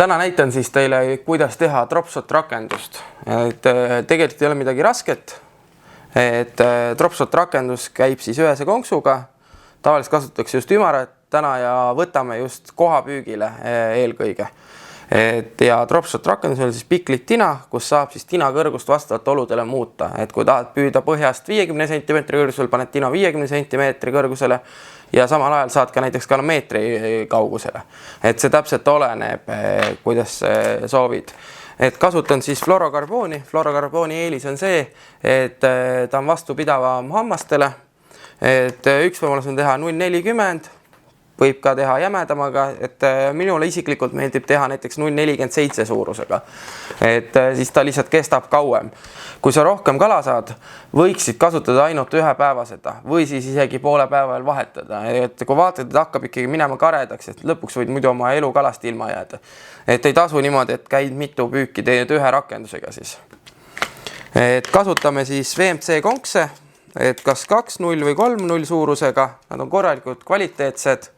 Täna näitan siis teile, kuidas teha dropshot rakendust. Tegelikult ei ole midagi rasket. Dropshot rakendus käib siis ühese konksuga. Tavaliselt kasutatakse just ümarat täna ja võtame just kohapüügile eelkõige. Ja dropshot rakendus on siis piklik tina, kus saab siis tina kõrgust vastavalt oludele muuta. Kui tahad püüda põhjast 50 cm kõrgusel, paned tina 50 cm kõrgusele ja samal ajal saad ka näiteks meetri kaugusele. See täpselt oleneb, kuidas soovid. Kasutan siis fluorokarbooni. Fluorokarbooni eelis on see, et ta on vastupidavam hammastele. Üks võimalus on teha 0,40. Võib ka teha jämedamaga, minule isiklikult meeldib teha näiteks 0,47 suurusega. Siis ta lihtsalt kestab kauem. Kui sa rohkem kala saad, võiksid kasutada ainult ühepäevaseda või siis isegi poole päeva veel vahetada. Kui vaatad, et hakkab ikkagi minema karedaks, et lõpuks võid muidu oma elu kalast ilma jääda. Ei tasu niimoodi, et käid mitu püüki, teed ühe rakendusega siis. Kasutame siis VMC konkse, kas 2,0 või 3,0 suurusega. Nad on korralikult kvaliteetsed.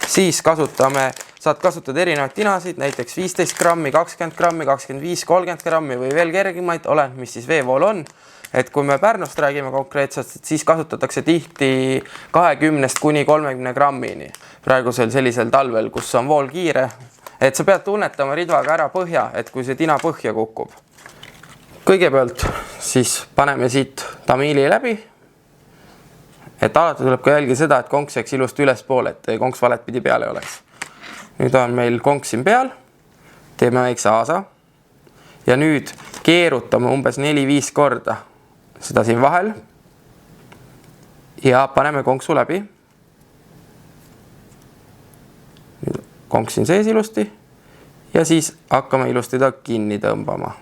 Siis saad kasutada erinevaid tinasid, näiteks 15 grammi, 20 grammi, 25, 30 grammi või veel kergemaid, oleneb, mis siis veevool on. Kui me Pärnust räägime konkreetselt, siis kasutatakse tihti 20 kuni 30 grammini. Praegusel sellisel talvel, kus on vool kiire, sa pead tunnetama ridvaga ära põhja, kui see tina põhja kukub. Kõigepealt siis paneme siit tamiili läbi. Alati tuleb ka jälgi seda, et konks jääks ilusti ülespoole, et konks valet pidi peale oleks. Nüüd on meil konks siin peal, teeme väikse aasa ja nüüd keerutame umbes 4-5 korda seda siin vahel ja paneme konksu läbi. Nüüd konks siin sees ilusti ja siis hakkame ilusti ta kinni tõmbama.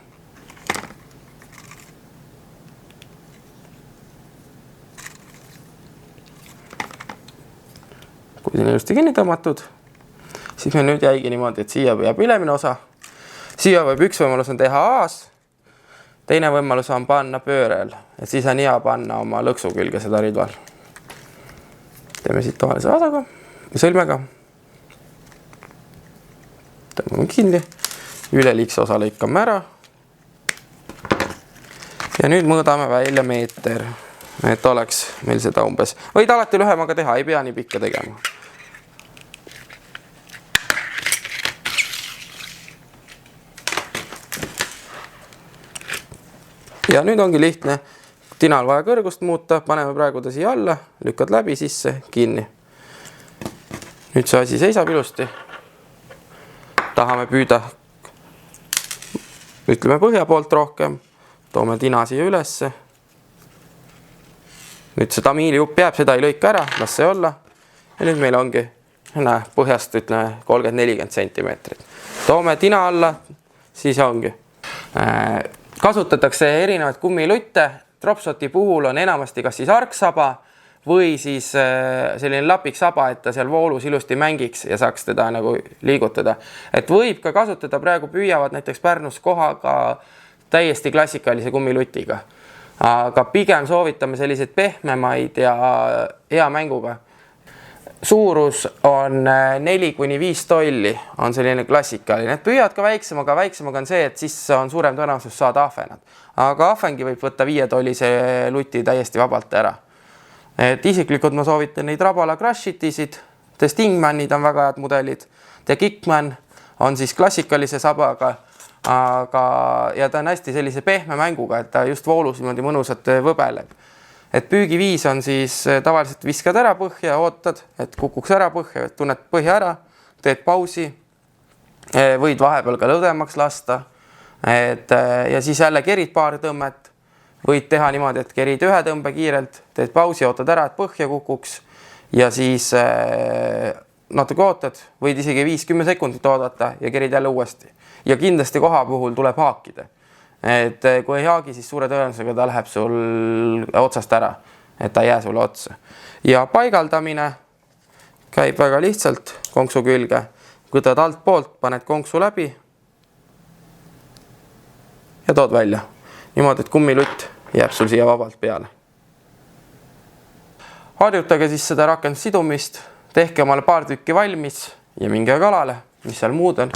Kui siin ilusti kinni tõmmatud, siis meil nüüd jäigi niimoodi, et siia jääb ülemine osa. Siia võib üks võimalus on teha aas, teine võimalus on panna pöörel, siis on hea panna oma lõksu külge seda ridval. Teeme siit tohalise aasaga ja sõlmega. Tõmbame kinni, üleliikse osa lõikame ära. Ja nüüd mõõdame välja meeter, et oleks meil seda umbes. Võid alati lühemaga teha, ei pea nii pikka tegema. Ja nüüd ongi lihtne, tinal vaja kõrgust muuta, paneme praegu ta siia alla, lükkad läbi sisse, kinni. Nüüd see asi seisab ilusti. Tahame püüda, ütleme põhja poolt rohkem, toome tina siia ülesse. Nüüd see tamiili jupp jääb, seda ei lõika ära, las see olla. Ja nüüd meil ongi põhjast 30-40 cm. Toome tina alla, siis ongi. Kasutatakse erinevaid kummilutte. Dropshoti puhul on enamasti kas siis arksaba või siis selline lapiksaba, et ta seal voolus ilusti mängiks ja saaks teda nagu liigutada. Võib ka kasutada, praegu püüavad näiteks Pärnus kohaga täiesti klassikalise kummilutiga. Aga pigem soovitame selliseid pehmemaid ja hea mänguga. Suurus on 4-5 tolli, on selline klassikaline. Need püüavad ka väiksemaga on see, et siis on suurem tõenäosus saada ahvenad. Aga ahvengi võib võtta 5 tollise luti täiesti vabalt ära. Isiklikult ma soovitan neid Rabala Crushitisid, The Stingmanid on väga head mudelid. The Kickman on siis klassikalise sabaga, ja ta on hästi sellise pehme mänguga, et ta just voolus niimoodi mõnusalt võbeleb. Püügiviis on siis tavaliselt viskad ära põhja, ootad, et kukuks ära põhja, tunned põhja ära, teed pausi, võid vahepeal ka lõdemaks lasta ja siis jälle kerid paar tõmmet, võid teha niimoodi, et kerid ühe tõmbe kiirelt, teed pausi, ootad ära, et põhja kukuks ja siis natuke ootad, võid isegi 5-10 sekundit oodata ja kerid jälle uuesti. Ja kindlasti koha puhul tuleb haakida. Kui ei haagi, siis suure tõenäosusega ta läheb sul otsast ära, et ta ei jää sulle otsa. Ja paigaldamine käib väga lihtsalt konksu külge. Võtad alt poolt, paned konksu läbi ja tood välja. Niimoodi, et kummilutt jääb sul siia vabalt peale. Harjutage siis seda rakendussidumist, tehke omale paar tükki valmis ja minge kalale, mis seal muud on.